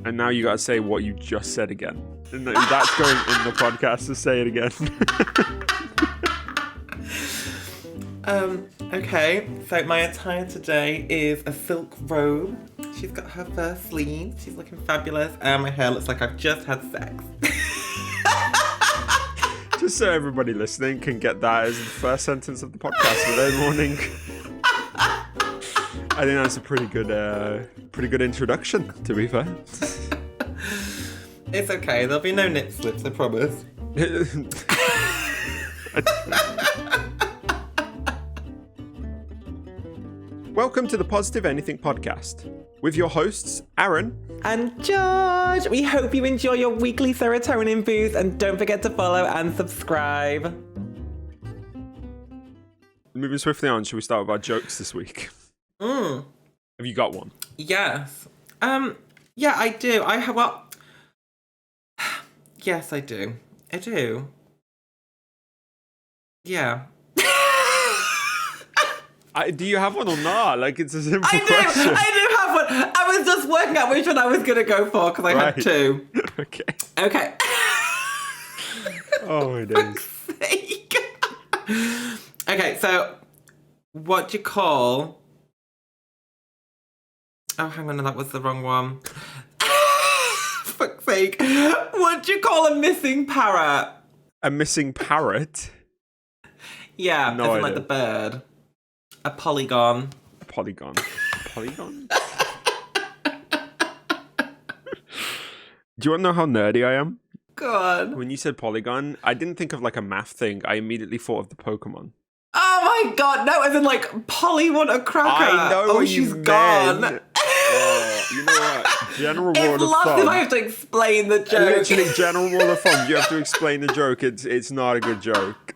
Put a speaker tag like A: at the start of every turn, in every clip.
A: And now you gotta say what you just said again. And that's going in the podcast, to say it again.
B: Okay, so my attire today is a silk robe. She's got her fur sleeves. She's looking fabulous. And my hair looks like I've just had sex.
A: Just so everybody listening can get that as the first sentence of the podcast today morning. I think that's a pretty good introduction, to be fair.
B: It's okay, there'll be no nip slips, I promise.
A: Welcome to the Positive Anything podcast with your hosts, Aaron
B: And George, we hope you enjoy your weekly serotonin boost and don't forget to follow and subscribe.
A: Moving swiftly on, should we start with our jokes this week? Have you got one?
B: Yes. Yeah, I do. I have what? Yes, I do. I do. Yeah.
A: Do you have one or not? Like, it's a simple
B: I
A: question.
B: do have one. I was just working out which one I was going to go for because I had two. Okay.
A: Oh, my days.
B: Sake. Okay, so what do you call... Oh, hang on, that was the wrong one. Fuck's sake. What do you call a missing parrot?
A: A missing parrot?
B: Yeah,
A: No
B: as in
A: idea.
B: like the bird. A polygon.
A: A polygon? A polygon? Do you want to know how nerdy I am?
B: God.
A: When you said polygon, I didn't think of like a math thing. I immediately thought of the Pokemon.
B: Oh my God, no, as in like Polly want a cracker.
A: I know
B: oh,
A: what
B: she's
A: you
B: gone.
A: meant. You know what? General rule
B: It's
A: of
B: lost
A: thumb.
B: if I have to explain the joke.
A: Literally, general rule of thumb. You have to explain the joke. It's not a good joke.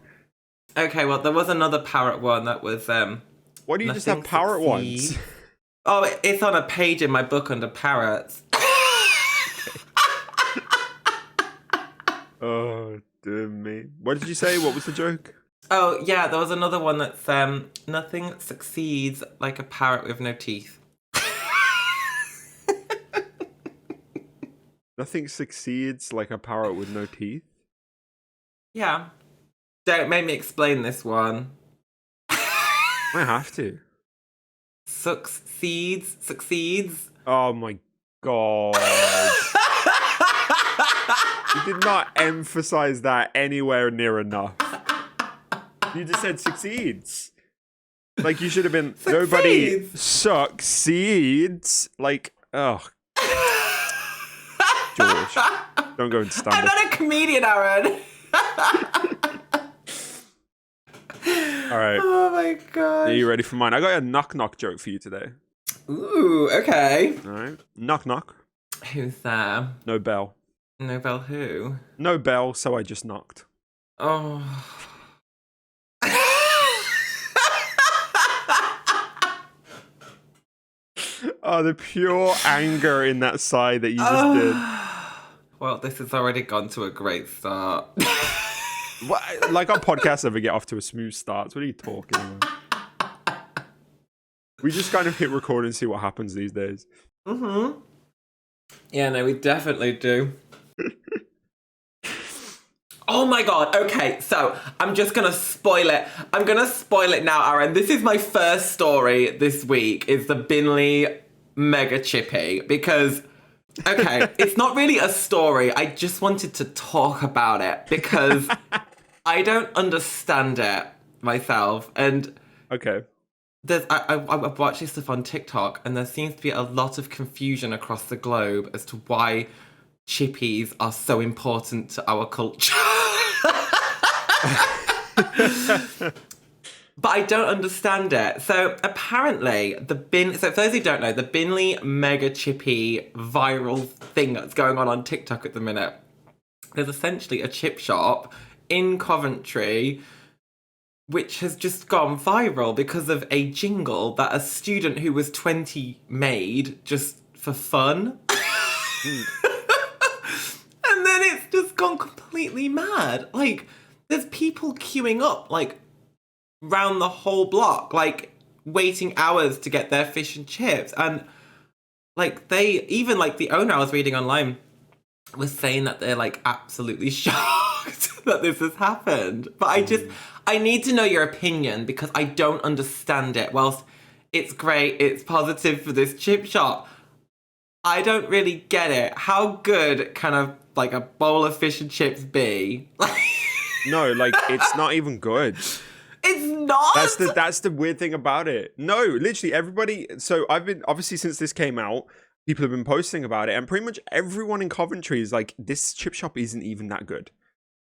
B: Okay, well, there was another parrot one that was...
A: Why do you just have
B: Nothing
A: parrot
B: succeeds.
A: ones?
B: Oh, it's on a page in my book under parrots.
A: Oh, dear me. What did you say? What was the joke?
B: Oh, yeah, there was another one that's nothing succeeds like a parrot with no teeth.
A: Nothing succeeds like a parrot with no teeth?
B: Yeah. Don't make me explain this one.
A: I have to.
B: Succeeds.
A: Oh my god. You did not emphasize that anywhere near enough. You just said succeeds. Like, you should have been, nobody succeeds. Like, oh. George, don't go and stand
B: I'm
A: up.
B: not a comedian, Aaron.
A: All right.
B: Oh my God.
A: Are you ready for mine? I got a knock-knock joke for you today.
B: Ooh, okay.
A: All right. Knock-knock.
B: Who's there?
A: No bell.
B: Nobel who?
A: No bell, so I just knocked.
B: Oh.
A: Oh, the pure anger in that sigh that you just did.
B: Well, this has already gone to a great start.
A: What, like, our podcasts ever get off to a smooth start? What are you talking about? We just kind of hit record and see what happens these days.
B: Mm-hmm. Yeah, no, we definitely do. Oh my God, okay, so I'm just gonna spoil it. I'm gonna spoil it now, Aaron. This is my first story this week, is the Binley Mega Chippy, because, okay, it's not really a story. I just wanted to talk about it, because I don't understand it myself, and...
A: Okay.
B: I've watched this stuff on TikTok, and there seems to be a lot of confusion across the globe as to why chippies are so important to our culture. But I don't understand it. So apparently, so for those who don't know, the Binley Mega Chippy viral thing that's going on TikTok at the minute, there's essentially a chip shop in Coventry which has just gone viral because of a jingle that a student who was 20 made just for fun. And then it's just gone completely mad. Like, there's people queuing up, like, round the whole block, like, waiting hours to get their fish and chips. And Like even like the owner I was reading online was saying that they're like absolutely shocked that this has happened. But I need to know your opinion because I don't understand it. Whilst it's great, it's positive for this chip shop, I don't really get it. How good can a bowl of fish and chips be?
A: No, like it's not even good.
B: It's not.
A: That's the weird thing about it. No, literally everybody. So I've been obviously since this came out, people have been posting about it, and pretty much everyone in Coventry is like, this chip shop isn't even that good.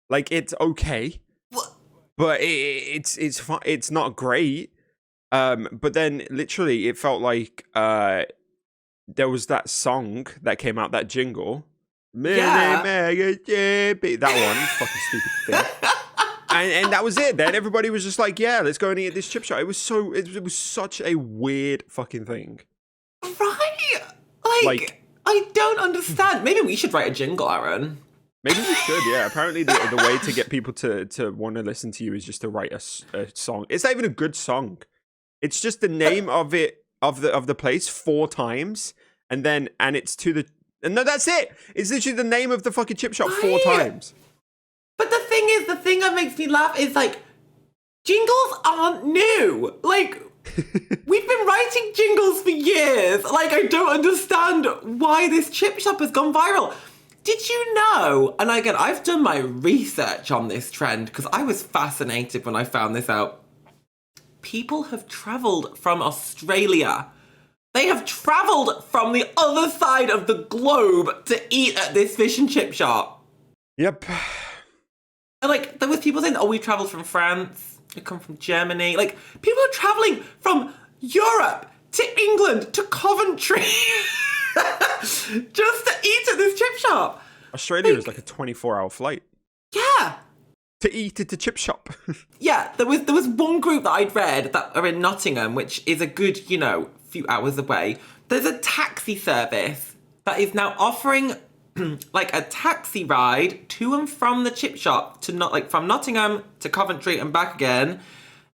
A: Like it's okay,
B: What?
A: but it's fun. It's not great. But then literally it felt like there was that song that came out, that jingle.
B: Yeah.
A: Mega Chippy. That one, fucking stupid thing. And that was it. Then everybody was just like, "Yeah, let's go and eat at this chip shop." It was such a weird fucking thing.
B: Right?
A: Like
B: I don't understand. Maybe we should write a jingle, Aaron.
A: maybe we should. Yeah. Apparently, the way to get people to want to listen to you is just to write a song. It's not even a good song. It's just the name of it of the place 4 times, and it's to the. And no, that's it. It's literally the name of the fucking chip shop 4 times.
B: But the thing that makes me laugh is like, jingles aren't new. Like, we've been writing jingles for years. Like, I don't understand why this chip shop has gone viral. Did you know? And again, I've done my research on this trend because I was fascinated when I found this out. People have travelled from Australia. They have travelled from the other side of the globe to eat at this fish and chip shop.
A: Yep.
B: And like, there was people saying, oh, we travelled from France, we come from Germany. Like, people are travelling from Europe to England to Coventry just to eat at this chip shop.
A: Australia is like a 24-hour flight.
B: Yeah.
A: To eat at the chip shop.
B: Yeah, there was one group that I'd read that are in Nottingham, which is a good, few hours away. There's a taxi service that is now offering like a taxi ride to and from the chip shop from Nottingham to Coventry and back again,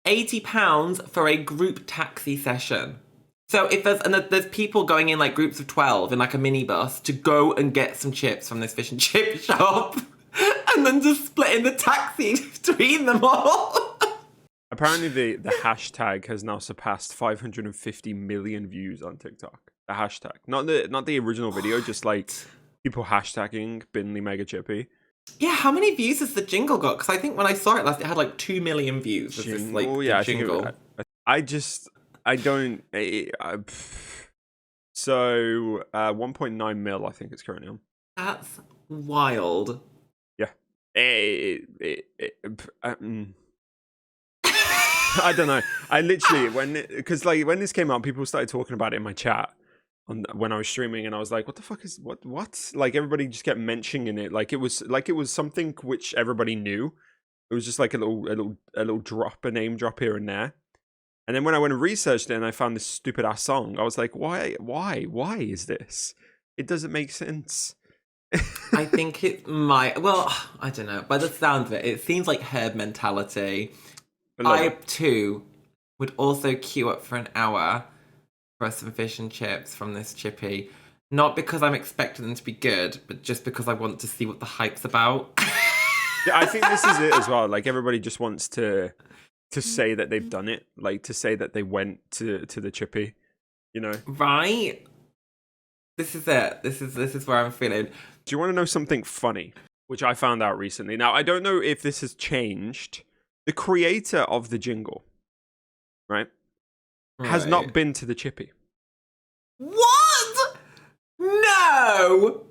B: £80 for a group taxi session. So if there's people going in like groups of 12 in like a minibus to go and get some chips from this fish and chip shop and then just splitting the taxi between them all.
A: Apparently the hashtag has now surpassed 550 million views on TikTok. The hashtag. Not the original video, just like people hashtagging Binley Mega Chippy.
B: Yeah, how many views has the jingle got? Because I think when I saw it last, it had like 2 million views.
A: Jingle? Yeah, jingle. I don't. So 1.9 mil, I think it's currently on.
B: That's wild.
A: Yeah. I don't know. I literally when this came out, people started talking about it in my chat when I was streaming, and I was like, "What the fuck is what?" Like everybody just kept mentioning it, like it was something which everybody knew. It was just like a little drop, a name drop here and there. And then when I went and researched it, and I found this stupid ass song, I was like, "Why is this? It doesn't make sense."
B: I think it might. Well, I don't know. By the sound of it, it seems like herd mentality. I too would also queue up for an hour for some fish and chips from this chippy. Not because I'm expecting them to be good, but just because I want to see what the hype's about.
A: Yeah, I think this is it as well. Like everybody just wants to say that they've done it, like to say that they went to the chippy,
B: Right? This is it. This is where I'm feeling.
A: Do you want to know something funny, which I found out recently? Now, I don't know if this has changed. The creator of the jingle, right, has not been to the chippy.
B: What? No!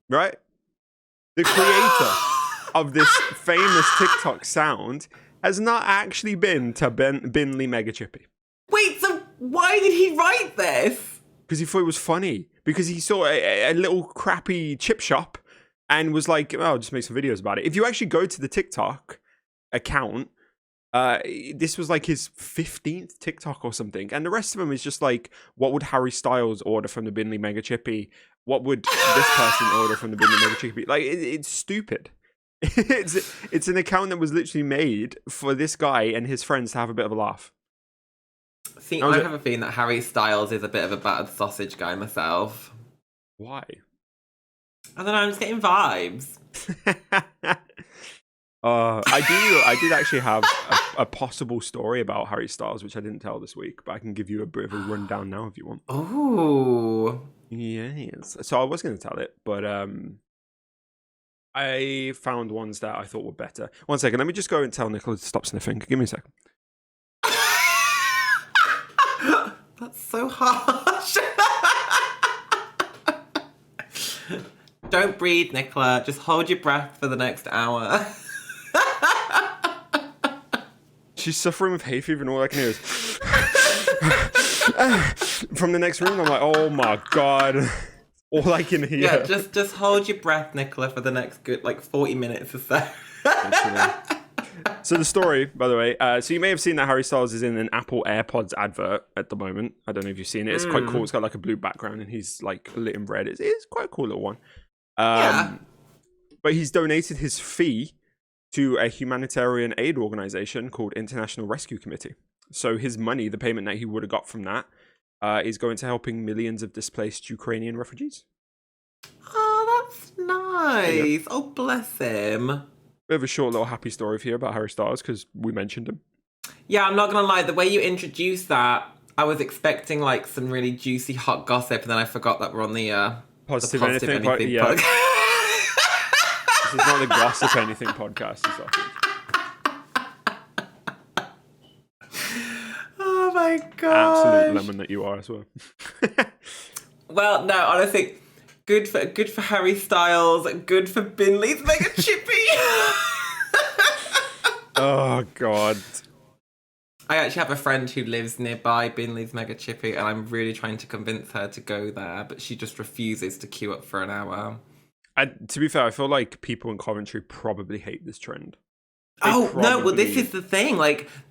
A: Right? The creator of this famous TikTok sound has not actually been to Binley Mega Chippy.
B: Wait, so why did he write this?
A: Because he thought it was funny. Because he saw a little crappy chip shop and was like, "Oh, I'll just make some videos about it." If you actually go to the TikTok account, this was like his 15th TikTok or something, and the rest of them is just like, what would Harry Styles order from the Binley Mega Chippy? What would this person order from the Binley Mega Chippy? Like, it's stupid. It's an account that was literally made for this guy and his friends to have a bit of a laugh.
B: See, I have a feeling that Harry Styles is a bit of a battered sausage guy myself.
A: Why?
B: I don't know, I'm just getting vibes.
A: I did actually have a possible story about Harry Styles, which I didn't tell this week, but I can give you a bit of a rundown now if you want.
B: Oh.
A: Yes. So I was going to tell it, but I found ones that I thought were better. One second, let me just go and tell Nicola to stop sniffing. Give me a second.
B: That's so harsh. Don't breathe, Nicola. Just hold your breath for the next hour.
A: She's suffering with hay fever and all I can hear is from the next room. I'm like, oh my God. All I can hear.
B: Yeah, just hold your breath, Nicola, for the next good 40 minutes or so.
A: So the story, by the way, so you may have seen that Harry Styles is in an Apple AirPods advert at the moment. I don't know if you've seen it. It's quite cool. It's got like a blue background and he's like lit in red. It's quite a cool little one.
B: Yeah.
A: But he's donated his fee to a humanitarian aid organization called International Rescue Committee. So his money, the payment that he would have got from that, is going to helping millions of displaced Ukrainian refugees.
B: Oh, that's nice.
A: Yeah.
B: Oh, bless him.
A: We have a short little happy story here about Harry Styles because we mentioned him.
B: Yeah, I'm not going to lie. The way you introduced that, I was expecting some really juicy hot gossip, and then I forgot that we're on the
A: Positive
B: Positive
A: anything
B: Anything podcast.
A: This is not the Gossip Anything podcast.
B: Oh my God.
A: Absolute lemon that you are as well.
B: Well, no, honestly, good for Harry Styles, good for Binley's Mega Chippy.
A: Oh God.
B: I actually have a friend who lives nearby Binley's Mega Chippy, and I'm really trying to convince her to go there, but she just refuses to queue up for an hour.
A: To be fair, I feel like people in Coventry probably hate this trend.
B: No, well, this is the thing.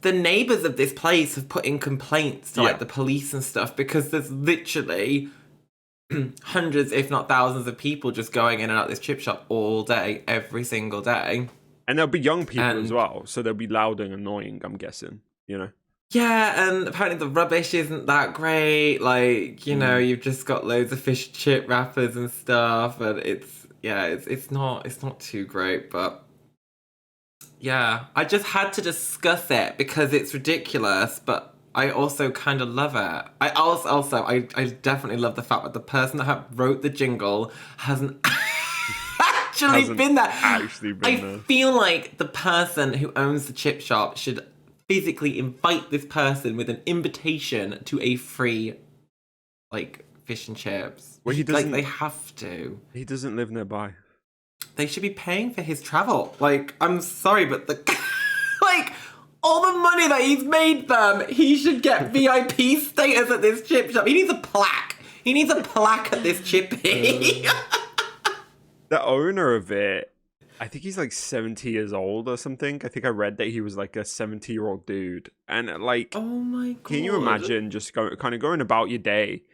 B: The neighbours of this place have put in complaints to the police and stuff because there's literally hundreds, if not thousands, of people just going in and out of this chip shop all day, every single day.
A: And there'll be young people as well, so they'll be loud and annoying, I'm guessing, you know?
B: Yeah, and apparently the rubbish isn't that great. You've just got loads of fish and chip wrappers and stuff, and it's not too great, but yeah, I just had to discuss it because it's ridiculous, but I also kind of love it. I definitely love the fact that the person that wrote the jingle hasn't actually been there. I feel like the person who owns the chip shop should physically invite this person with an invitation to a free, fish and chips.
A: Well, he doesn't.
B: They have to.
A: He doesn't live nearby.
B: They should be paying for his travel. I'm sorry, but all the money that he's made them, he should get VIP status at this chip shop. He needs a plaque. He needs a plaque at this chippy.
A: The owner of it, I think he's 70 years old or something. I think I read that he was a 70-year-old dude. And oh my God. Can you imagine just going about your day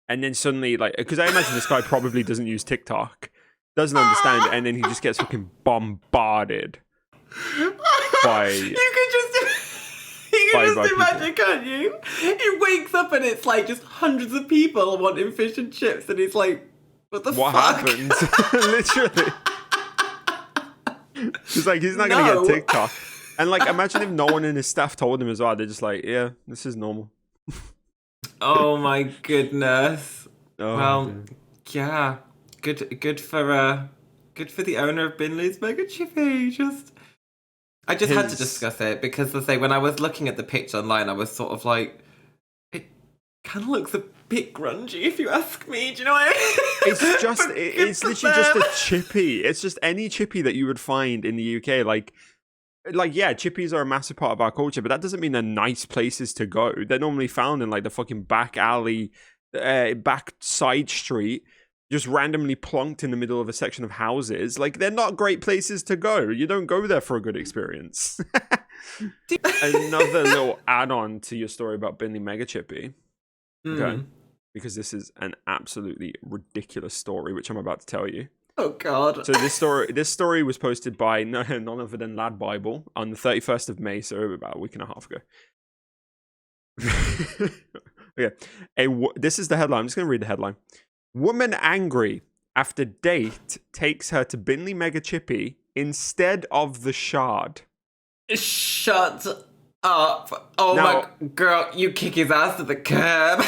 A: and then suddenly because I imagine this guy probably doesn't use TikTok, doesn't understand, and then he just gets fucking bombarded by... You
B: can just imagine, can't you? He wakes up and it's just hundreds of people wanting fish and chips, and he's like, what fuck?
A: Happened? Literally. He's he's not going to get TikTok. And imagine if no one in his staff told him as well. They're just yeah, this is normal.
B: Oh my goodness.
A: Oh,
B: well,
A: dude.
B: Yeah. Good for the owner of Binley's Mega Chippy. I just had to discuss it because, let's say, when I was looking at the picture online, I was sort of it kind of looks a bit grungy, if you ask me. Do you know what I mean?
A: It's literally just a chippy. It's just any chippy that you would find in the UK. Yeah, chippies are a massive part of our culture, but that doesn't mean they're nice places to go. They're normally found in the fucking back alley, back side street, just randomly plonked in the middle of a section of houses. They're not great places to go. You don't go there for a good experience. Another little add-on to your story about Binley Mega Chippy. Okay. Because this is an absolutely ridiculous story, which I'm about to tell you.
B: Oh God!
A: So this story was posted by none other than Lad Bible on the 31st of May, so about a week and a half ago. Okay, this is the headline. I'm just going to read the headline. Woman angry after date takes her to Binley Mega Chippy instead of the Shard.
B: Shut up. Oh
A: Now,
B: my girl, you kick his ass to the curb.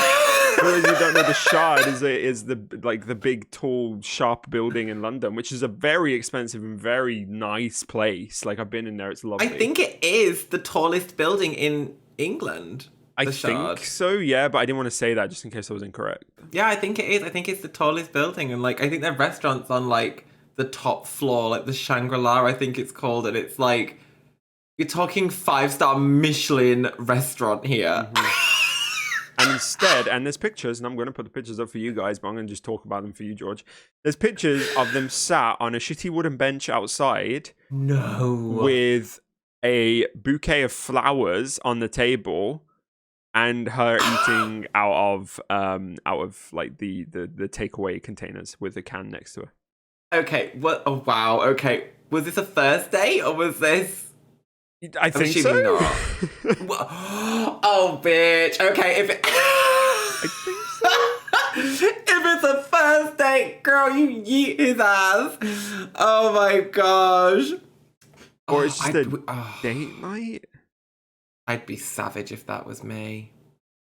A: for those who don't know, the Shard is the big, tall, sharp building in London, which is a very expensive and very nice place. Like, I've been in there; it's lovely.
B: I think it is the tallest building in England.
A: I
B: The Shard.
A: think so, yeah, but I didn't want to say that just in case I was incorrect.
B: Yeah, I think it is. I think it's the tallest building, and like I think their restaurants on like the top floor, like the Shangri-La, I think it's called, and it's like you're talking 5-star Michelin restaurant here.
A: And instead, and there's pictures, and I'm going to put the pictures up for you guys, but I'm going to just talk about them for you, George. There's pictures of them sat on a shitty wooden bench outside
B: No.
A: with a bouquet of flowers on the table, and her eating out of like the takeaway containers with the can next to her.
B: Okay. What? Oh wow. Okay. Was this a first date or was this?
A: I think so.
B: Not. Oh, bitch. Okay. If it...
A: I think so.
B: If it's a first date, girl, you yeet his ass. Oh my gosh.
A: Or it's just a date night.
B: I'd be savage if that was me.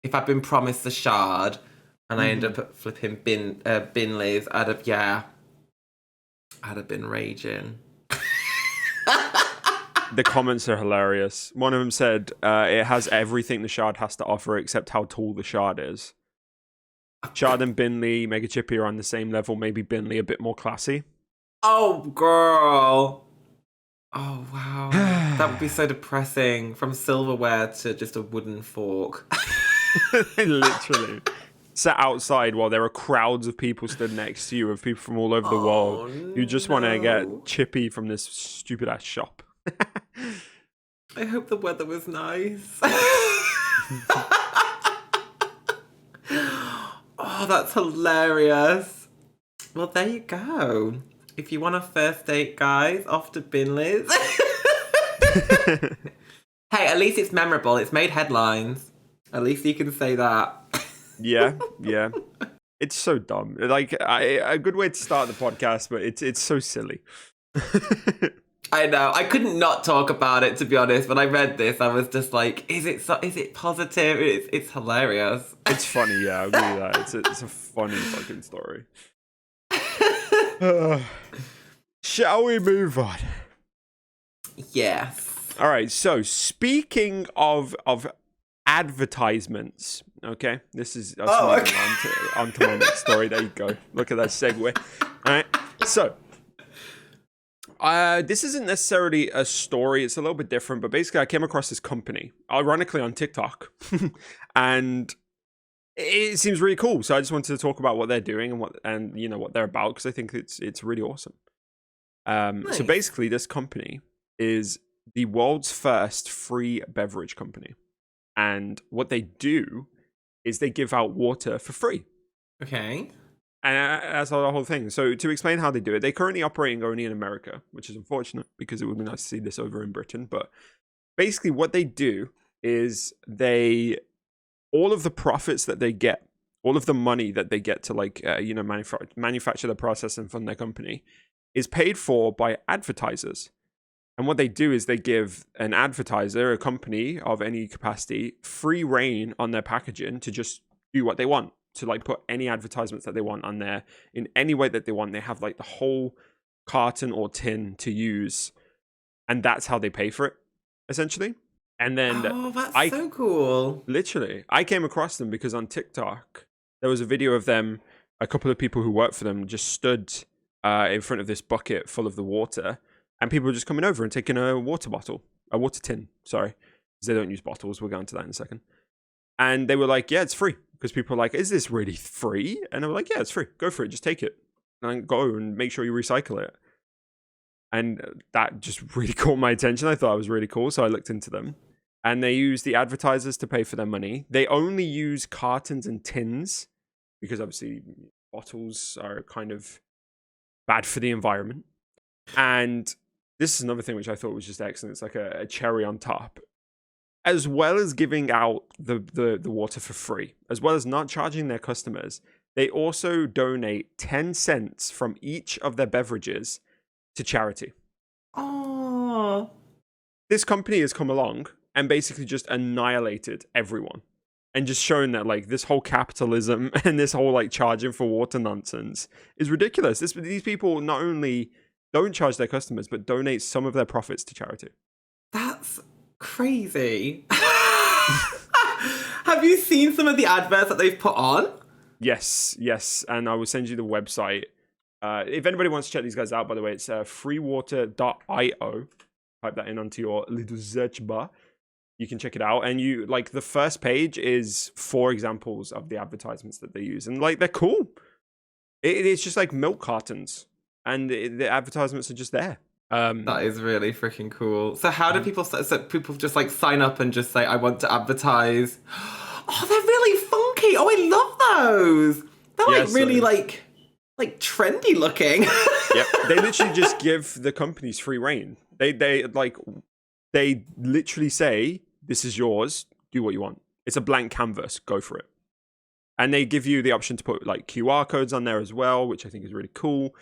B: If I'd been promised the Shard and I end up at flipping Binley's, I'd have been raging.
A: The comments are hilarious. One of them said, it has everything the Shard has to offer except how tall the Shard is. Shard and Binley Mega Chippy are on the same level, maybe Binley a bit more classy.
B: Oh, girl. Oh, wow. That would be so depressing. From silverware to just a wooden fork.
A: Literally. Sat outside while there are crowds of people stood next to you, of people from all over the world who just want to get chippy from this stupid ass shop.
B: I hope the weather was nice. Oh, that's hilarious. Well, there you go. If you want a first date, guys, off to Binley's. Hey, at least it's memorable. It's made headlines. At least you can say that.
A: Yeah. It's so dumb. Like, a good way to start the podcast, but it's so silly.
B: I know. I couldn't not talk about it, to be honest. When I read this, I was just like, is it positive? It's hilarious.
A: It's funny, yeah, I agree with that. It's a funny fucking story. Shall we move on?
B: Yes.
A: All right, so speaking of advertisements, okay? This is us moving onto my next story. There you go. Look at that segue. All right, so... this isn't necessarily a story. It's a little bit different, but basically I came across this company, ironically on TikTok, and it seems really cool. So I just wanted to talk about what they're doing and what they're about, because I think it's really awesome.
B: Nice.
A: So basically this company is the world's first free beverage company. And what they do is they give out water for free.
B: Okay.
A: And that's the whole thing. So to explain how they do it, they're currently operating only in America, which is unfortunate because it would be nice to see this over in Britain. But basically what they do is all of the profits that they get, all of the money that they get to manufacture the process and fund their company is paid for by advertisers. And what they do is they give an advertiser, a company of any capacity, free reign on their packaging to just do what they want. To like put any advertisements that they want on there in any way that they want. They have like the whole carton or tin to use, and that's how they pay for it, essentially. And then
B: that's so cool.
A: Literally, I came across them because on TikTok there was a video of them, a couple of people who work for them just stood in front of this bucket full of the water, and people were just coming over and taking a water tin, sorry, because they don't use bottles. We'll go into that in a second. And they were like, yeah, it's free. Because people were like, is this really free? And they were like, yeah, it's free. Go for it. Just take it. And go and make sure you recycle it. And that just really caught my attention. I thought it was really cool. So I looked into them. And they use the advertisers to pay for their money. They only use cartons and tins. Because obviously bottles are kind of bad for the environment. And this is another thing which I thought was just excellent. It's like a cherry on top. As well as giving out the water for free, as well as not charging their customers, They also donate 10 cents from each of their beverages to charity.
B: Oh.
A: This company has come along and basically just annihilated everyone and just shown that like this whole capitalism and this whole like charging for water nonsense is ridiculous. These people not only don't charge their customers, but donate some of their profits to charity.
B: That's crazy. Have you seen some of the adverts that they've put on?
A: Yes. And I will send you the website. If anybody wants to check these guys out, by the way, it's freewater.io. Type that in onto your little search bar. You can check it out. And you like the first page is 4 examples of the advertisements that they use. And like, they're cool. It's just like milk cartons. And the advertisements are just there.
B: That is really freaking cool. So how do people, so people just like sign up and just say, I want to advertise? Oh, they're really funky. Oh, I love those. They're like really like trendy looking.
A: Yep. They literally just give the companies free reign. They literally say, this is yours. Do what you want. It's a blank canvas. Go for it. And they give you the option to put like QR codes on there as well, which I think is really cool.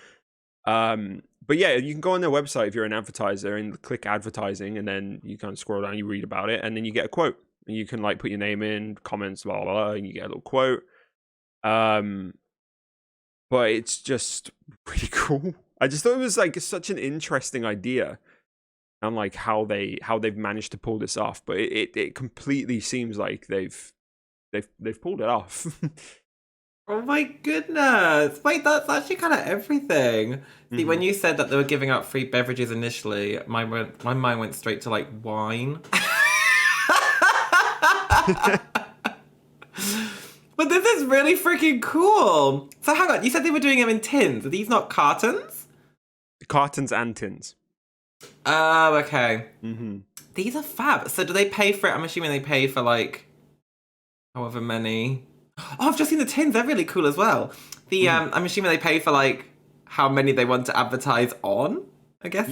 A: But yeah, you can go on their website if you're an advertiser and click advertising, and then you kind of scroll down, you read about it, and then you get a quote. And you can like put your name in, comments, blah, blah, blah, and you get a little quote. But it's just pretty cool. I just thought it was like such an interesting idea, and like how they've managed to pull this off. But it completely seems like they've pulled it off.
B: Oh my goodness. Wait, that's actually kind of everything. See, when you said that they were giving out free beverages initially, my mind went straight to like wine. But this is really freaking cool. So hang on, you said they were doing them in tins. Are these not cartons?
A: Cartons and tins.
B: Oh, okay.
A: Mm-hmm.
B: These are fab. So do they pay for it? I'm assuming they pay for like however many. Oh, I've just seen the tins. They're really cool as well. I'm assuming they pay for like how many they want to advertise on, I guess.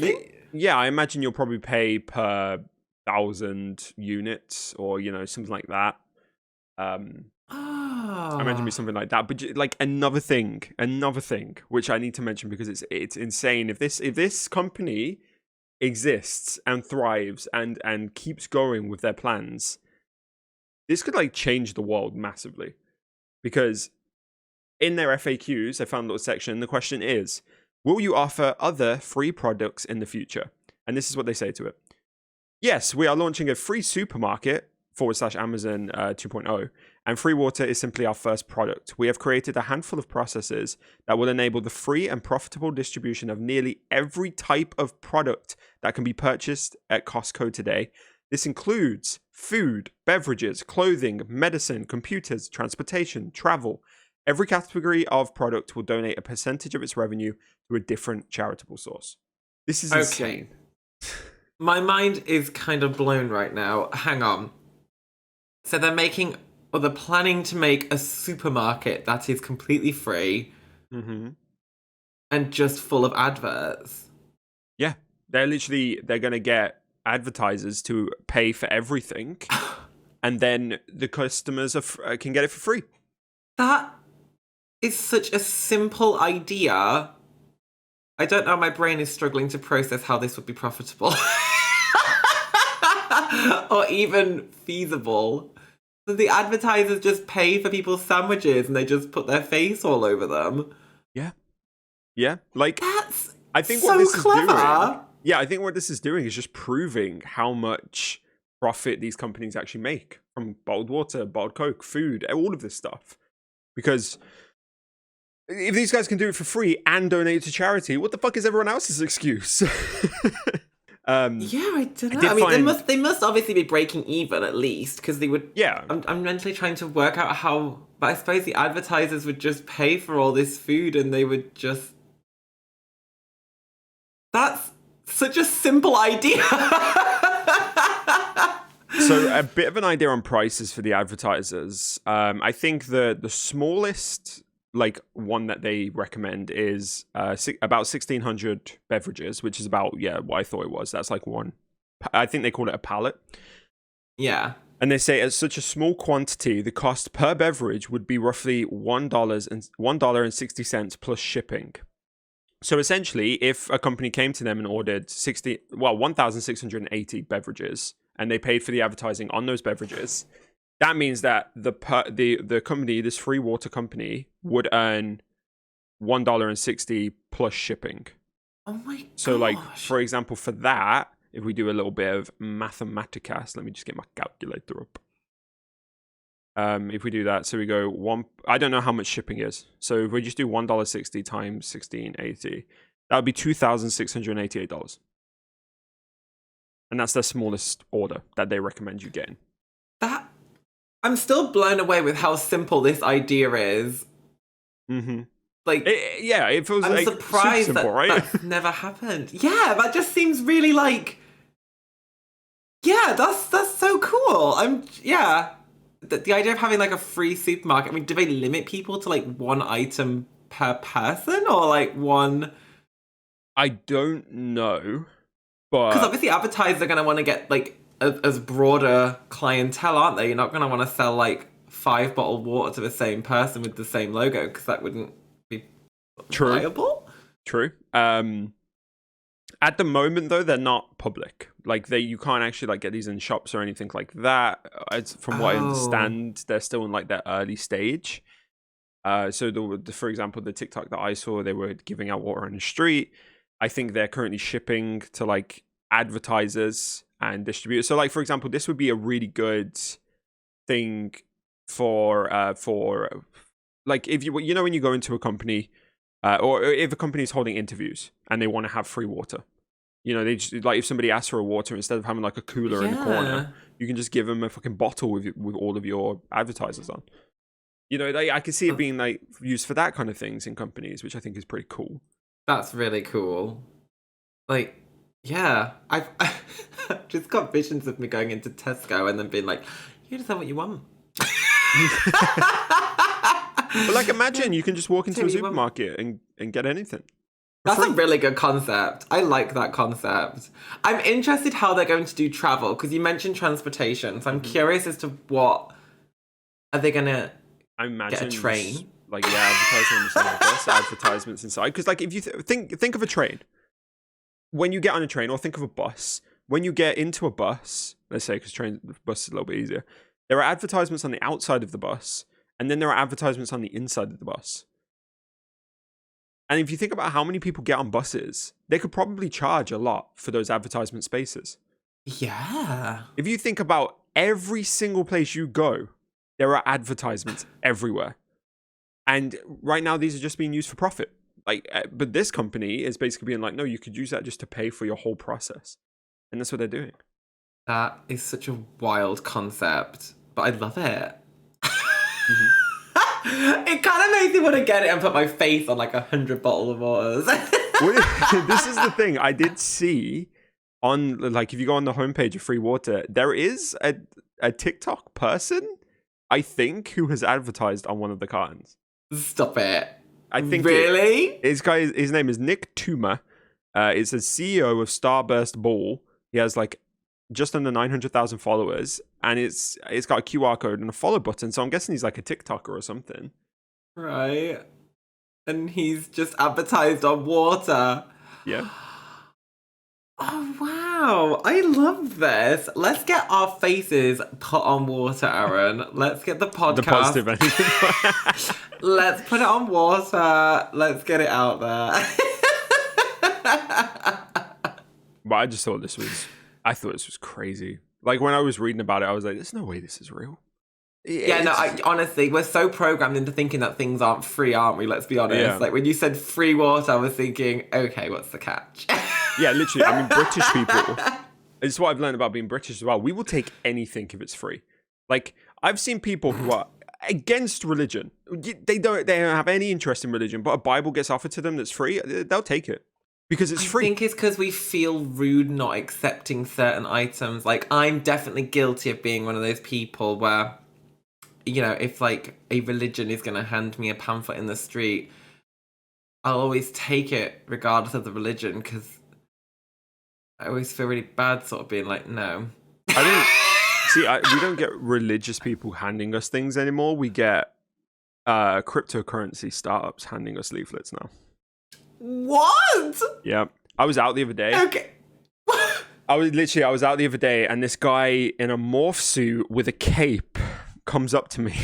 A: Yeah, I imagine you'll probably pay per 1,000 units or, something like that. I imagine it'd be something like that. But like another thing, which I need to mention because it's insane. If this company exists and thrives and keeps going with their plans, this could like change the world massively. Because in their FAQs, I found a little section. The question is, will you offer other free products in the future? And this is what they say to it. Yes, we are launching a free supermarket /Amazon 2.0. And free water is simply our first product. We have created a handful of processes that will enable the free and profitable distribution of nearly every type of product that can be purchased at Costco today. This includes food, beverages, clothing, medicine, computers, transportation, travel. Every category of product will donate a percentage of its revenue to a different charitable source. This is insane.
B: My mind is kind of blown right now. Hang on. So they're planning to make a supermarket that is completely free and just full of adverts.
A: Yeah, they're going to get advertisers to pay for everything, and then the customers can get it for free.
B: That is such a simple idea. I don't know, my brain is struggling to process how this would be profitable or even feasible. So the advertisers just pay for people's sandwiches and they just put their face all over them.
A: Yeah, like
B: that's
A: I think
B: so
A: what this
B: clever.
A: Is doing. Yeah, I think what this is doing is just proving how much profit these companies actually make from bottled water, bottled Coke, food, all of this stuff. Because if these guys can do it for free and donate to charity, what the fuck is everyone else's excuse?
B: I don't know. I mean, they must obviously be breaking even at least, because they would.
A: Yeah.
B: I'm mentally trying to work out how, but I suppose the advertisers would just pay for all this food, and they would just. That's such a simple idea.
A: So a bit of an idea on prices for the advertisers. I think the smallest like one that they recommend is about 1,600 beverages, which is about what I thought it was. That's like one. I think they call it a pallet.
B: Yeah.
A: And they say at such a small quantity, the cost per beverage would be roughly $1.60 plus shipping. So essentially, if a company came to them and ordered 1,680 beverages, and they paid for the advertising on those beverages, that means that the company, this free water company, would earn $1.60 plus shipping.
B: Oh my gosh.
A: So, like, for example, for that, if we do a little bit of mathematicas, let me just get my calculator up. If we do that, so we go I don't know how much shipping is. So if we just do $1.60 times 1680, that would be $2,688. And that's their smallest order that they recommend you getting.
B: I'm still blown away with how simple this idea is.
A: Mm-hmm.
B: Like,
A: it feels
B: I'm
A: like
B: surprised
A: super simple,
B: that
A: right?
B: that's never happened. Yeah, that just seems really like. Yeah, that's so cool. The idea of having like a free supermarket. I mean, do they limit people to like one item per person or like one?
A: I don't know, but
B: because obviously advertisers are going to want to get like as broader clientele, aren't they? You're not going to want to sell like 5 bottled water to the same person with the same logo because that wouldn't be viable.
A: True. At the moment, though, they're not public. Like you can't actually like get these in shops or anything like that. From what I understand, they're still in like their early stage. So for example, the TikTok that I saw, they were giving out water on the street. I think they're currently shipping to like advertisers and distributors. So like, for example, this would be a really good thing for like if you when you go into a company or if a company is holding interviews and they want to have free water, they just like if somebody asks for a water, instead of having like a cooler in the corner, you can just give them a fucking bottle with all of your advertisers on. I can see it being like used for that kind of things in companies, which I think is pretty cool.
B: That's really cool. Like, yeah, I've just got visions of me going into Tesco and then being like, you just have what you want.
A: But like, imagine you can just walk into a supermarket and get anything.
B: That's a really good concept. I like that concept. I'm interested how they're going to do travel, because you mentioned transportation. So I'm curious as to what are they going to get a train?
A: Like, advertisements on the bus, advertisements inside. Because like, if you think of a train, when you get on a train, or think of a bus, when you get into a bus, let's say, because bus is a little bit easier, there are advertisements on the outside of the bus, and then there are advertisements on the inside of the bus. And if you think about how many people get on buses, they could probably charge a lot for those advertisement spaces.
B: Yeah.
A: If you think about every single place you go, there are advertisements everywhere. And right now, these are just being used for profit. Like, but this company is basically being like, no, you could use that just to pay for your whole process. And that's what they're doing.
B: That is such a wild concept, but I love it. It kind of makes me want to get it and put my face on like 100 bottles of waters.
A: This is the thing. I did see on, like, if you go on the homepage of Free Water, there is a TikTok person, I think, who has advertised on one of the cartons.
B: Stop it.
A: I think
B: really?
A: His name is Nick Toomer. It's a CEO of Starburst Ball. He has like just under 900,000 followers, and it's got a QR code and a follow button. So I'm guessing he's like a TikToker or something.
B: Right. And he's just advertised on water.
A: Yeah.
B: Oh, wow. I love this. Let's get our faces put on water, Aaron. Let's get the podcast.
A: The positive anything.
B: Let's put it on water. Let's get it out there.
A: But I just thought this was crazy. Like, when I was reading about it, I was like, there's no way this is real.
B: Honestly, we're so programmed into thinking that things aren't free, aren't we? Let's be honest.
A: Yeah.
B: Like, when you said free water, I was thinking, okay, what's the catch?
A: Yeah, literally. I mean, British people, it's what I've learned about being British as well. We will take anything if it's free. Like, I've seen people who are against religion. They don't have any interest in religion, but a Bible gets offered to them that's free, they'll take it. Because it's free.
B: I think it's because we feel rude not accepting certain items. Like, I'm definitely guilty of being one of those people where, if like a religion is going to hand me a pamphlet in the street, I'll always take it regardless of the religion, because I always feel really bad sort of being like, no.
A: I think, See, we don't get religious people handing us things anymore. We get cryptocurrency startups handing us leaflets now.
B: What?
A: Yeah. I was out the other day.
B: Okay.
A: I was out the other day, and this guy in a morph suit with a cape comes up to me.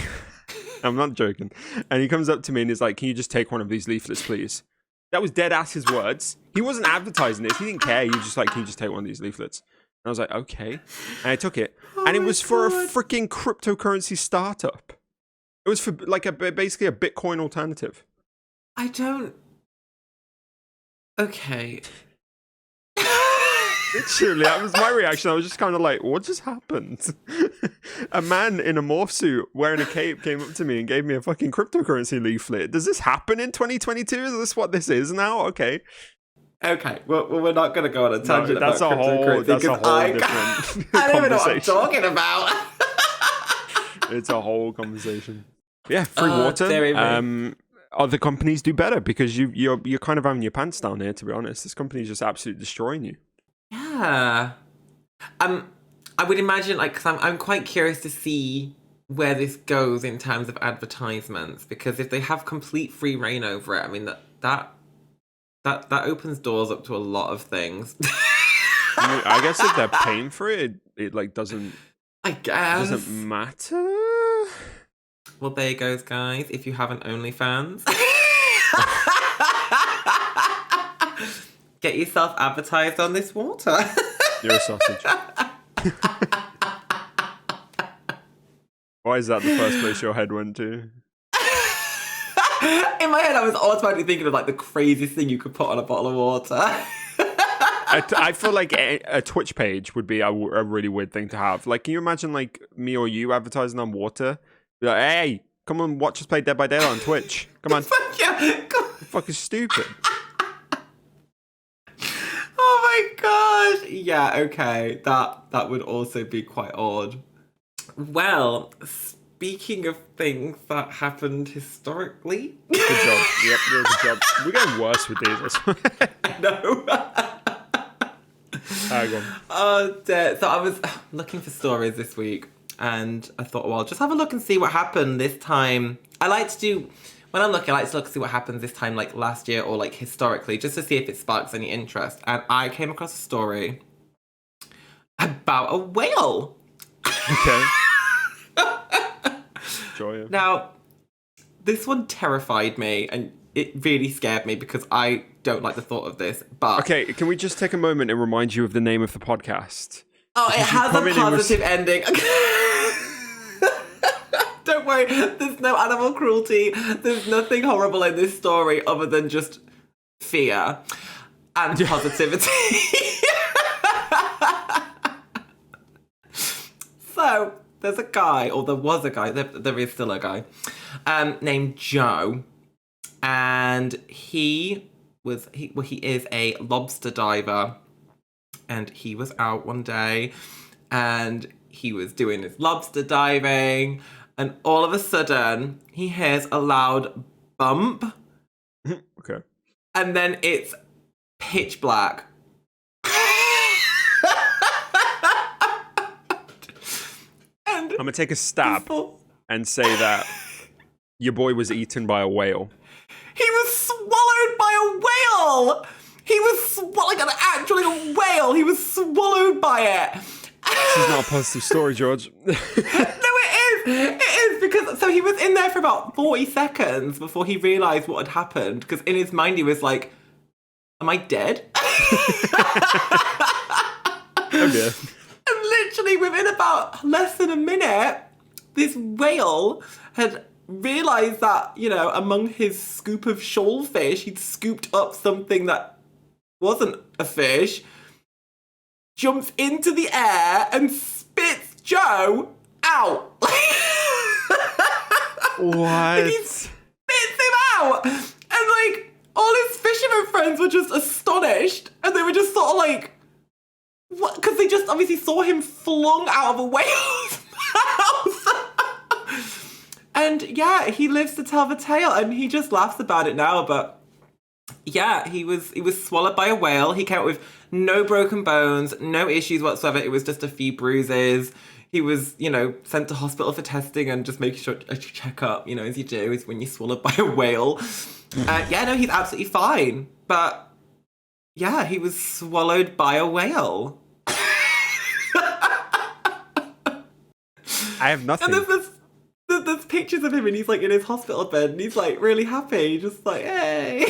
A: I'm not joking. And he comes up to me and he's like, "Can you just take one of these leaflets, please?" That was dead ass his words. He wasn't advertising this. He didn't care. He was just like, "Can you just take one of these leaflets?" And I was like, "Okay." And I took it. And it was for a freaking cryptocurrency startup. It was for like basically a Bitcoin alternative.
B: I don't... Okay.
A: Literally, that was my reaction. I was just kind of like, what just happened? A man in a morph suit wearing a cape came up to me and gave me a fucking cryptocurrency leaflet. Does this happen in 2022? Is this what this is now? Okay.
B: Okay, well, we're not going to go on a tangent
A: that's
B: about cryptocurrency.
A: That's a whole different
B: I don't even know what I'm
A: conversation.
B: talking about.
A: It's a whole conversation. Yeah, free water.
B: Dear
A: Other companies do better because you're kind of having your pants down here, to be honest. This company's just absolutely destroying you.
B: Yeah. I would imagine, like, because I'm quite curious to see where this goes in terms of advertisements, because if they have complete free reign over it, I mean, that opens doors up to a lot of things.
A: I guess if they're paying for it, it like doesn't.
B: I guess
A: doesn't matter.
B: Well, there you goes, guys. If you have an OnlyFans, get yourself advertised on this water.
A: You're a sausage. Why is that the first place your head went to?
B: In my head, I was automatically thinking of like the craziest thing you could put on a bottle of water.
A: I feel like a Twitch page would be a really weird thing to have. Like, can you imagine like me or you advertising on water? Be like, hey, come on, watch us play Dead by Daylight on Twitch. Come on.
B: Yeah,
A: Fucking stupid.
B: Oh my gosh. Yeah, okay. That would also be quite odd. Well, speaking of things that happened historically.
A: Good job. Yep, real good job. We're getting worse with these.
B: I know.
A: Go on.
B: Oh, dear. So I was looking for stories this week, and I thought, well, just have a look and see what happened this time. I like to look and see what happens this time, like last year or like historically, just to see if it sparks any interest. And I came across a story about a whale.
A: Okay. Joy.
B: Now, this one terrified me, and it really scared me because I don't like the thought of this. But
A: okay, can we just take a moment and remind you of the name of the podcast?
B: Oh, it has a positive ending. Don't worry, there's no animal cruelty. There's nothing horrible in this story other than just fear and positivity. So, there's a guy, or there was a guy, there is still a guy, named Joe. And he is a lobster diver. And he was out one day and he was doing his lobster diving. And all of a sudden, he hears a loud bump.
A: Okay.
B: And then it's pitch black. And
A: I'm going to take a stab and say that your boy was eaten by a whale.
B: He was swallowed by a whale! He was actually a whale. He was swallowed by it.
A: This is not a positive story, George.
B: No, it is. It is because so he was in there for about 40 seconds before he realised what had happened. Because in his mind he was like, "Am I dead?"
A: Oh dear.
B: And literally within about less than a minute, this whale had realised that, you know, among his scoop of shoalfish, he'd scooped up something that wasn't a fish, jumps into the air and spits Joe out.
A: What?
B: Like, he spits him out. And like, all his fisherman friends were just astonished. And they were just sort of like, what? Because they just obviously saw him flung out of a whale's mouth. And yeah, he lives to tell the tale. And he just laughs about it now, but yeah, he was swallowed by a whale. He came out with no broken bones, no issues whatsoever. It was just a few bruises. he was, sent to hospital for testing and just making sure to check up, as you do, is when you're swallowed by a whale. No, he's absolutely fine. But yeah, he was swallowed by a whale.
A: I have nothing.
B: And there's pictures of him and he's like in his hospital bed and he's like really happy, just like, hey.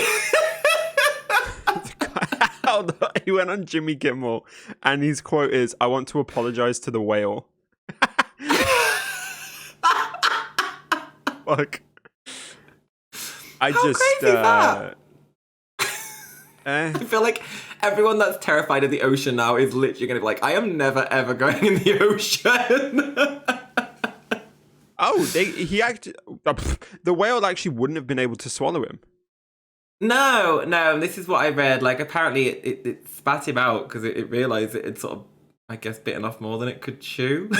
A: He went on Jimmy Kimmel and his quote is, "I want to apologize to the whale." Fuck.
B: How crazy is that?
A: I
B: feel like everyone that's terrified of the ocean now is literally going to be like, I am never ever going in the ocean.
A: the whale actually wouldn't have been able to swallow him.
B: No, this is what I read. Like, apparently it spat him out because it realised it had sort of, I guess, bitten off more than it could chew.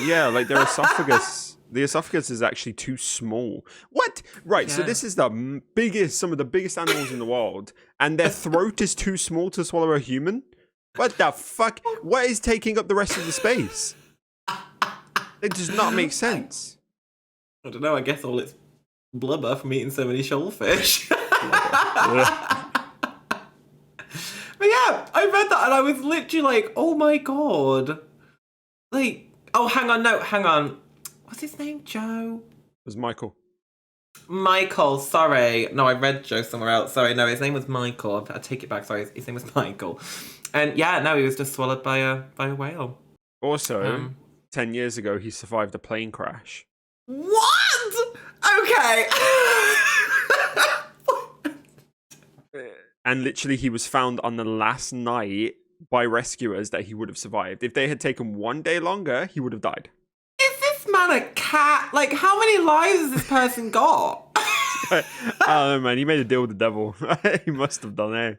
A: Yeah, like their esophagus. The esophagus is actually too small. What? Right, yeah. So this is some of the biggest animals in the world, and their throat is too small to swallow a human? What the fuck? What is taking up the rest of the space? It does not make sense.
B: I don't know, I guess all its blubber from eating so many shellfish. But yeah, I read that and I was literally like, oh my god. Like, oh, hang on. What's his name? Joe?
A: It was Michael.
B: Michael, sorry. No, I read Joe somewhere else. Sorry, no, his name was Michael. I take it back, sorry. His name was Michael. And yeah, no, he was just swallowed by a whale.
A: Also, 10 years ago, he survived a plane crash.
B: What? Okay.
A: And literally, he was found on the last night by rescuers that he would have survived. If they had taken 1 day longer, he would have died.
B: Is this man a cat? Like, how many lives has this person got?
A: I don't know, man. He made a deal with the devil. He must have done it.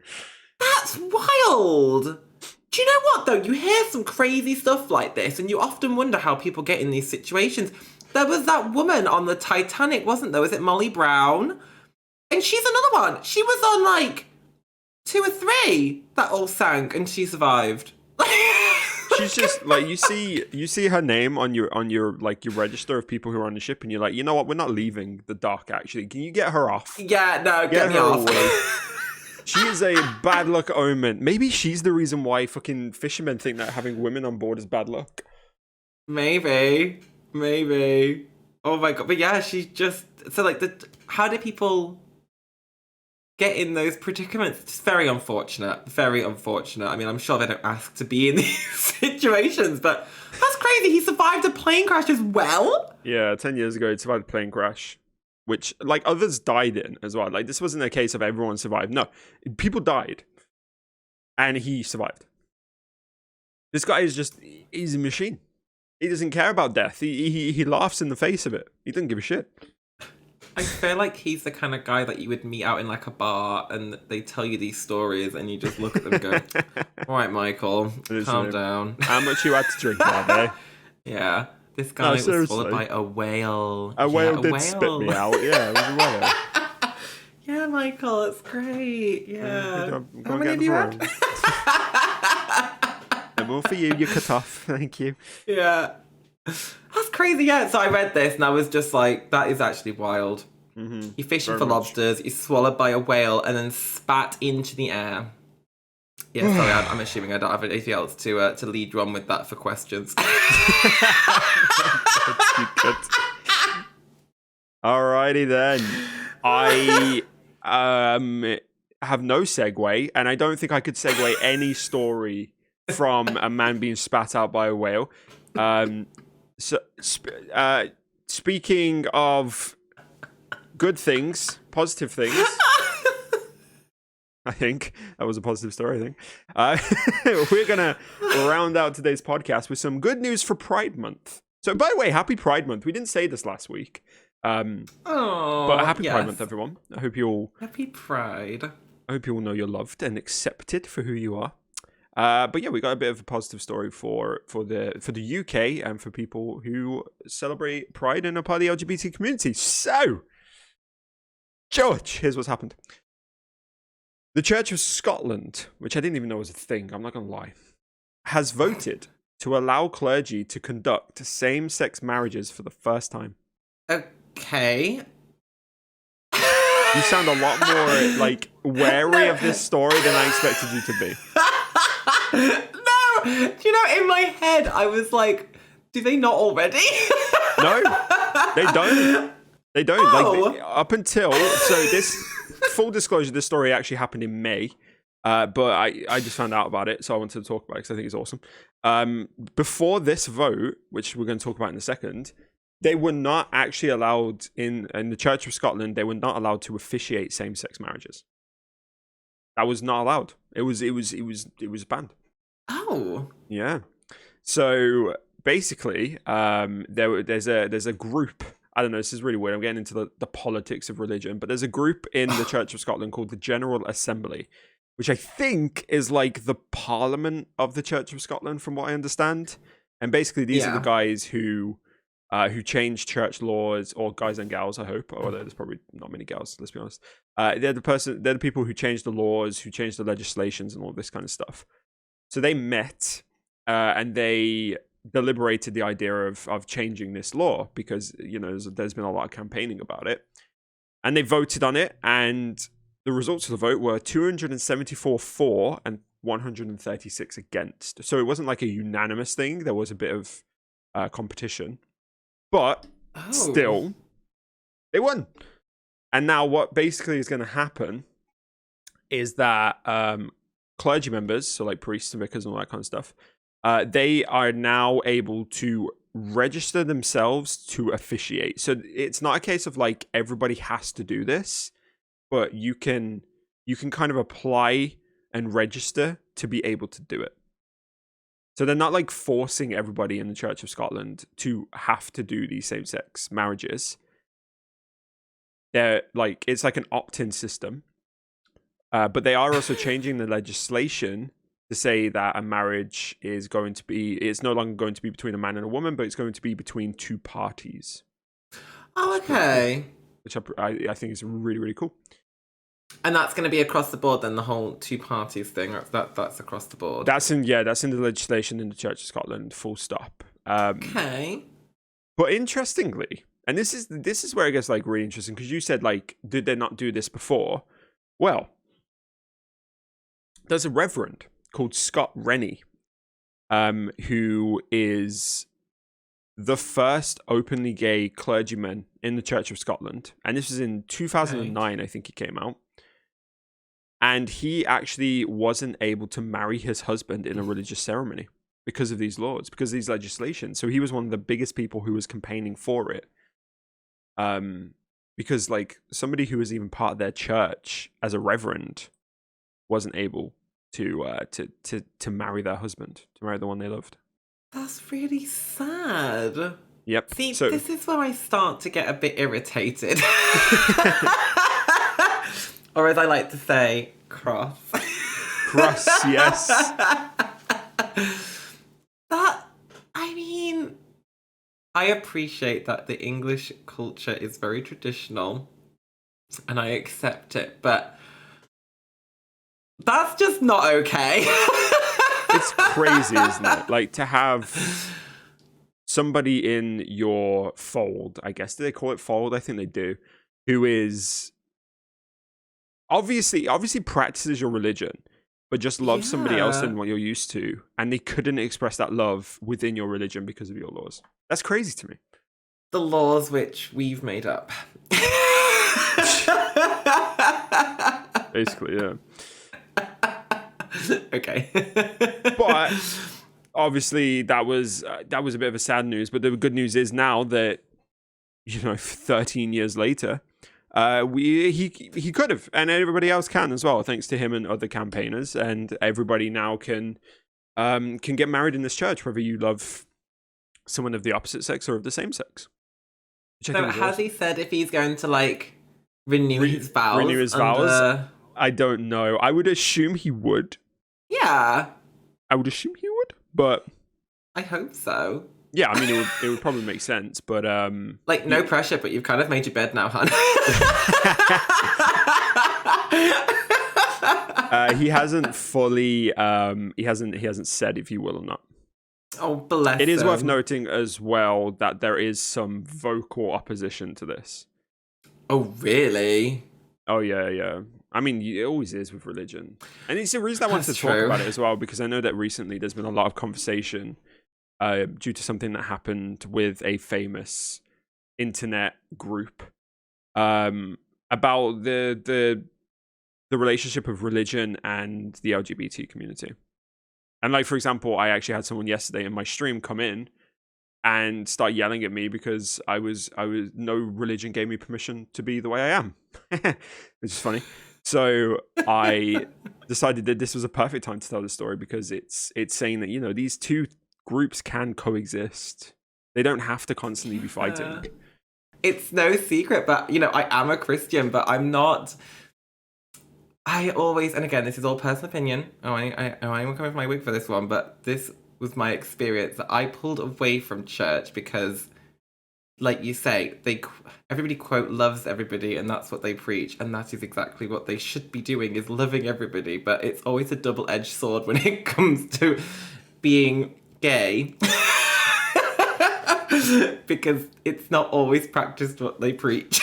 B: That's wild. Do you know what, though? You hear some crazy stuff like this, and you often wonder how people get in these situations. There was that woman on the Titanic, wasn't there? Was it Molly Brown? And she's another one. She was on, like, 2 or 3 that all sank, and she survived.
A: She's just like, you see her name on your like your register of people who are on the ship, and you're like, you know what, we're not leaving the dock. Actually, can you get her off?
B: Yeah, no, get me off.
A: Away. She is a bad luck omen. Maybe she's the reason why fucking fishermen think that having women on board is bad luck.
B: Maybe. Oh my god, but yeah, she just so like how do people get in those predicaments? It's very unfortunate. I mean, I'm sure they don't ask to be in these situations, but that's crazy. He survived a plane crash as well?
A: Yeah, 10 years ago, he survived a plane crash, which, like, others died in as well. Like, this wasn't a case of everyone survived. No, people died, and he survived. This guy he's a machine. He doesn't care about death. He laughs in the face of it. He doesn't give a shit.
B: I feel like he's the kind of guy that you would meet out in like a bar and they tell you these stories and you just look at them and go, all right, Michael, calm down.
A: How much you had to drink that day?
B: Yeah. This guy was swallowed by a whale.
A: A whale did spit me out. Yeah, it was a whale.
B: Yeah, Michael, it's great. Yeah.
A: How many have you had? And more for you cut off. Thank you.
B: Yeah. That's crazy, yeah. So I read this and I was just like, that is actually wild.
A: Mm-hmm.
B: You're fishing for lobsters, you're swallowed by a whale and then spat into the air. Yeah, sorry, I'm assuming I don't have anything else to lead you on with that for questions.
A: Alrighty then. I have no segue, and I don't think I could segue any story from a man being spat out by a whale. Speaking of good things, positive things, I think that was a positive story. I think we're gonna round out today's podcast with some good news for Pride Month. So, by the way, happy Pride Month. We didn't say this last week, but happy Pride Month, everyone. I hope you all
B: happy Pride.
A: I hope you all know you're loved and accepted for who you are. But yeah, we got a bit of a positive story for the UK and for people who celebrate Pride and are part of the LGBT community. So, George, here's what's happened. The Church of Scotland, which I didn't even know was a thing, I'm not going to lie, has voted to allow clergy to conduct same-sex marriages for the first time.
B: Okay.
A: You sound a lot more, like, wary of this story than I expected you to be.
B: No! Do you know, in my head, I was like, do they not already?
A: No, they don't. They don't.
B: Oh.
A: Like, up until... So this... Full disclosure, this story actually happened in May. But I just found out about it, so I wanted to talk about it because I think it's awesome. Before this vote, which we're going to talk about in a second, they were not actually allowed in the Church of Scotland. They were not allowed to officiate same-sex marriages. That was not allowed. It was banned.
B: Oh.
A: Yeah. So basically, there's a group. I don't know. This is really weird. I'm getting into the politics of religion, but there's a group in the Church of Scotland called the General Assembly, which I think is like the Parliament of the Church of Scotland, from what I understand. And basically, these are the guys who change church laws, or guys and gals, I hope. Although there's probably not many gals, let's be honest. They're the people who change the laws, who change the legislations, and all this kind of stuff. So they met and they deliberated the idea of changing this law because, you know, there's been a lot of campaigning about it. And they voted on it, and the results of the vote were 274 for and 136 against. So it wasn't like a unanimous thing. There was a bit of competition. But still, they won. And now what basically is going to happen is that clergy members, so like priests and vicars and all that kind of stuff, they are now able to register themselves to officiate. So it's not a case of like everybody has to do this, but you can kind of apply and register to be able to do it. So they're not like forcing everybody in the Church of Scotland to have to do these same-sex marriages. They're like, it's like an opt-in system. But they are also changing the legislation to say that a marriage is going to be, it's no longer going to be between a man and a woman, but it's going to be between two parties.
B: Oh, okay.
A: Which I think is really, really cool.
B: And that's going to be across the board then, the whole two parties thing. That's across the board.
A: That's in the legislation in the Church of Scotland, full stop.
B: Okay.
A: But interestingly, and this is where it gets like really interesting, because you said like, did they not do this before? Well, there's a reverend called Scott Rennie, who is the first openly gay clergyman in the Church of Scotland. And this was in 2009, I think he came out. And he actually wasn't able to marry his husband in a religious ceremony because of these laws, because of these legislations. So he was one of the biggest people who was campaigning for it. Because like somebody who was even part of their church as a reverend wasn't able to marry their husband, to marry the one they loved.
B: That's really sad.
A: Yep.
B: See, this is where I start to get a bit irritated. Or as I like to say, cross.
A: Cross, yes.
B: I appreciate that the English culture is very traditional and I accept it, but that's just not okay.
A: It's crazy, isn't it? Like, to have somebody in your fold, I guess, do they call it fold? I think they do, who is obviously practices your religion, but just loves somebody else than what you're used to, and they couldn't express that love within your religion because of your laws. That's crazy to me.
B: The laws which we've made up.
A: Basically, yeah.
B: Okay.
A: But obviously that was a bit of a sad news, but the good news is now that, 13 years later, he could have, and everybody else can as well, thanks to him and other campaigners, and everybody now can get married in this church, whether you love someone of the opposite sex or of the same sex.
B: So has awesome. He said if he's going to like renew his vows?
A: Renew his vows? I don't know. I would assume he would.
B: Yeah.
A: I would assume he would, but
B: I hope so.
A: Yeah, I mean, it would probably make sense, but
B: like, no pressure, but you've kind of made your bed now, hon.
A: He hasn't fully he hasn't said if he will or not.
B: Oh, bless
A: It is worth
B: him.
A: noting as well that there is some vocal opposition to this.
B: Oh, really?
A: Oh, yeah. I mean, it always is with religion. And it's the reason I wanted
B: That's
A: to talk
B: true.
A: about it as well, because I know that recently there's been a lot of conversation due to something that happened with a famous internet group about the relationship of religion and the LGBT community. And like, for example, I actually had someone yesterday in my stream come in and start yelling at me because I was no religion gave me permission to be the way I am, which is funny. So I decided that this was a perfect time to tell the story, because it's saying that, you know, these two groups can coexist. They don't have to constantly be fighting.
B: It's no secret, but, you know, I am a Christian, but I'm not... I always, and again, this is all personal opinion. I'm coming for my wig for this one, but this was my experience. That I pulled away from church because, like you say, everybody quote loves everybody, and that's what they preach, and that is exactly what they should be doing, is loving everybody. But it's always a double-edged sword when it comes to being gay. Because it's not always practiced what they preach.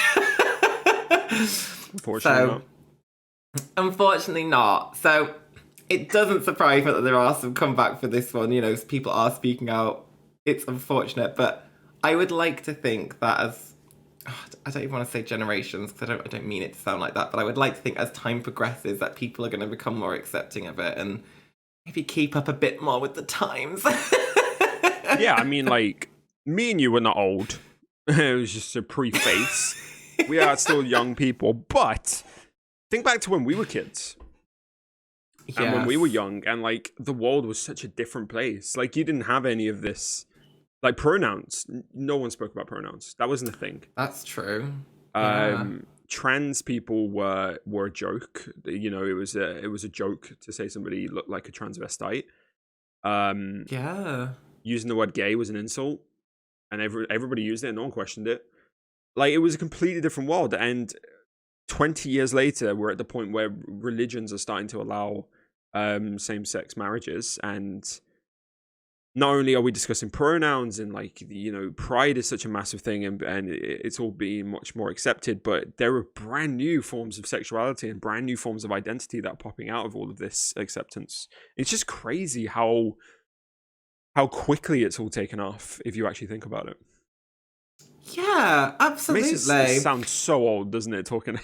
A: Unfortunately not.
B: Unfortunately not. So it doesn't surprise me that there are some comeback for this one. You know, people are speaking out. It's unfortunate, but I would like to think that I don't even want to say generations, because I don't mean it to sound like that, but I would like to think as time progresses that people are going to become more accepting of it and maybe keep up a bit more with the times.
A: Yeah, I mean, like, me and you were not old. It was just a preface. We are still young people, but think back to when we were kids. Yes. And when we were young, and like the world was such a different place. Like, you didn't have any of this, like pronouns. No one spoke about pronouns. That wasn't a thing.
B: That's true.
A: Trans people were a joke. You know, it was a joke to say somebody looked like a transvestite. Using the word gay was an insult, and everybody used it and no one questioned it. Like, it was a completely different world. And 20 years later, we're at the point where religions are starting to allow same-sex marriages, and not only are we discussing pronouns and, like, you know, pride is such a massive thing, and it's all being much more accepted, but there are brand new forms of sexuality and brand new forms of identity that are popping out of all of this acceptance. It's just crazy how quickly it's all taken off, if you actually think about it.
B: Yeah, absolutely.
A: It sounds so old, doesn't it, talking?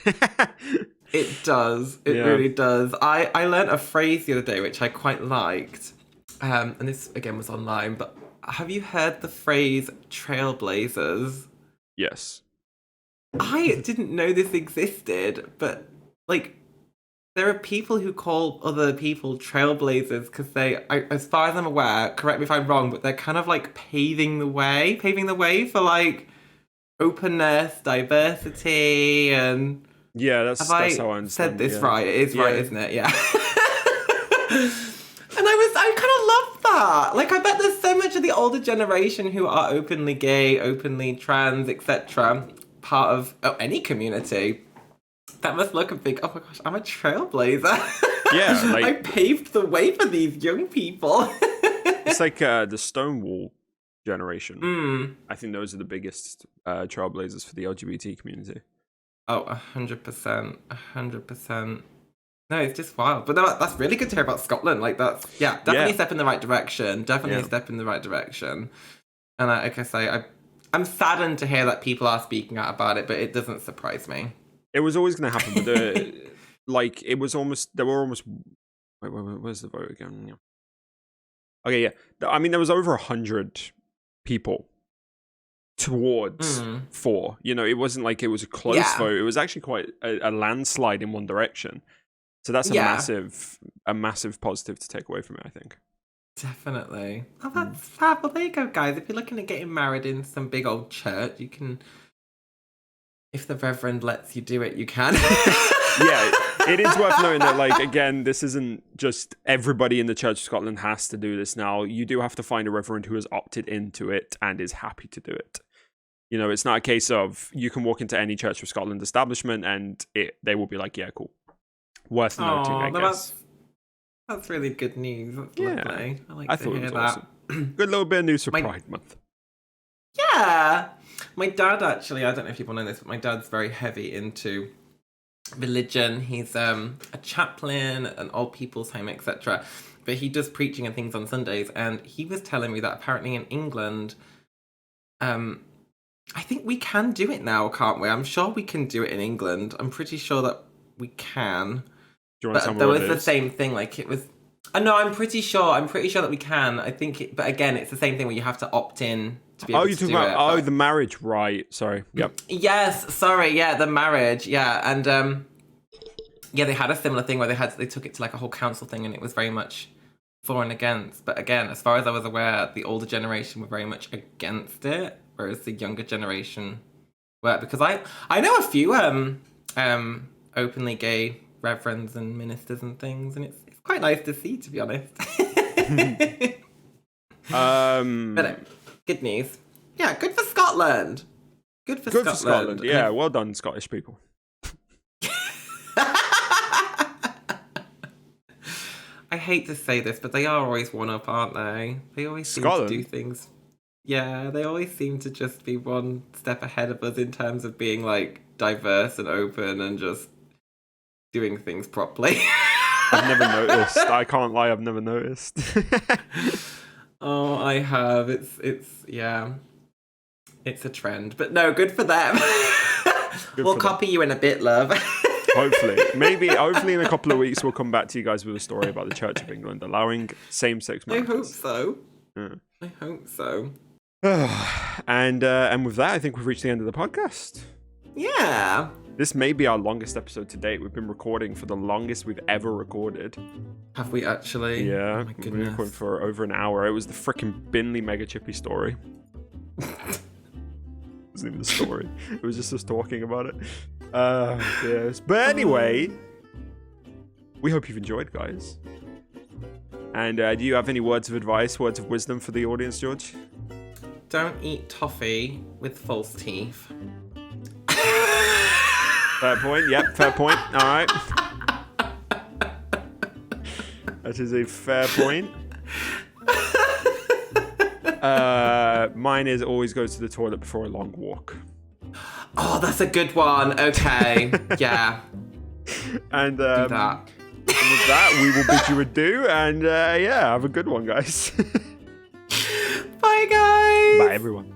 B: It does. It really does. I learned a phrase the other day, which I quite liked. And this, again, was online, but have you heard the phrase trailblazers?
A: Yes.
B: I didn't know this existed, but, like, there are people who call other people trailblazers because as far as I'm aware, correct me if I'm wrong, but they're kind of like paving the way for like openness, diversity, and
A: that's how I understand.
B: Said this right? It is right, isn't it? Yeah. And I kind of love that. Like, I bet there's so much of the older generation who are openly gay, openly trans, etc., part of any community. That must look and think, oh my gosh, I'm a trailblazer.
A: Yeah, like,
B: I paved the way for these young people.
A: It's like the Stonewall generation. I think those are the biggest trailblazers for the LGBT community.
B: Oh, 100%. 100%. No, it's just wild. But no, that's really good to hear about Scotland. Like, that's, definitely a step in the right direction. Definitely a step in the right direction. And like I say, I'm saddened to hear that people are speaking out about it, but it doesn't surprise me.
A: It was always going to happen, but like, it was almost, there were almost, wait, where's the vote again? Yeah. Okay, yeah. I mean, there was over 100 people towards 4. You know, it wasn't like it was a close vote. It was actually quite a landslide in one direction. So that's a massive positive to take away from it, I think.
B: Definitely. Oh, that's fab. Well, there you go, guys. If you're looking at getting married in some big old church, you can... If the Reverend lets you do it, you can.
A: Yeah, it is worth noting that, like, again, this isn't just everybody in the Church of Scotland has to do this now. You do have to find a Reverend who has opted into it and is happy to do it. You know, it's not a case of you can walk into any Church of Scotland establishment and they will be like, yeah, cool. Worth noting, I guess.
B: That's really good news. That's lovely. I like
A: I
B: to
A: thought it
B: hear
A: was
B: that.
A: awesome. Good little bit of news for Pride Month.
B: Yeah. My dad, actually, I don't know if people know this, but my dad's very heavy into religion. He's a chaplain, an old people's home, etc. But he does preaching and things on Sundays. And he was telling me that apparently in England, I think we can do it now, can't we? I'm sure we can do it in England. I'm pretty sure that we can.
A: Do you want to tell me
B: there
A: what
B: was
A: it
B: the
A: is?
B: same thing. Like it was. No, I'm pretty sure that we can. I think, but again, it's the same thing where you have to opt in to be able to
A: you're talking
B: do
A: about
B: it.
A: the marriage, right? Sorry. Yep.
B: Yes, sorry, yeah, the marriage, yeah, and yeah, they had a similar thing where they took it to like a whole council thing, and it was very much for and against. But again, as far as I was aware, the older generation were very much against it, whereas the younger generation were. Because I know a few openly gay reverends and ministers and things, and it's quite nice to see, to be honest. But good news. Yeah, good for Scotland. Good for Scotland.
A: Yeah, well done, Scottish people.
B: I hate to say this, but they are always one up, aren't they? They always seem
A: Scotland?
B: to do things. Yeah, they always seem to just be one step ahead of us in terms of being like diverse and open and just doing things properly.
A: I've never noticed. I can't lie, I've never noticed.
B: Oh, I have. It's a trend. But no, good for them. We'll copy you in a bit, love.
A: Hopefully in a couple of weeks we'll come back to you guys with a story about the Church of England allowing same-sex marriages.
B: I hope so.
A: Yeah.
B: I hope so.
A: And with that, I think we've reached the end of the podcast.
B: Yeah.
A: This may be our longest episode to date. We've been recording for the longest we've ever recorded.
B: Have we actually?
A: Yeah,
B: Oh my
A: we've been
B: goodness.
A: recording for over an hour. It was the freaking Binley Mega Chippy story. It wasn't even a story. It was just us talking about it. Yes. But anyway, we hope you've enjoyed, guys. And do you have any words of advice, words of wisdom for the audience, George?
B: Don't eat toffee with false teeth.
A: Fair point. Yep, fair point. All right. That is a fair point. Mine is always go to the toilet before a long walk.
B: Oh, that's a good one. Okay. Yeah.
A: And
B: Do that.
A: and with that, we will bid you adieu. And yeah, have a good one, guys.
B: Bye, guys.
A: Bye, everyone.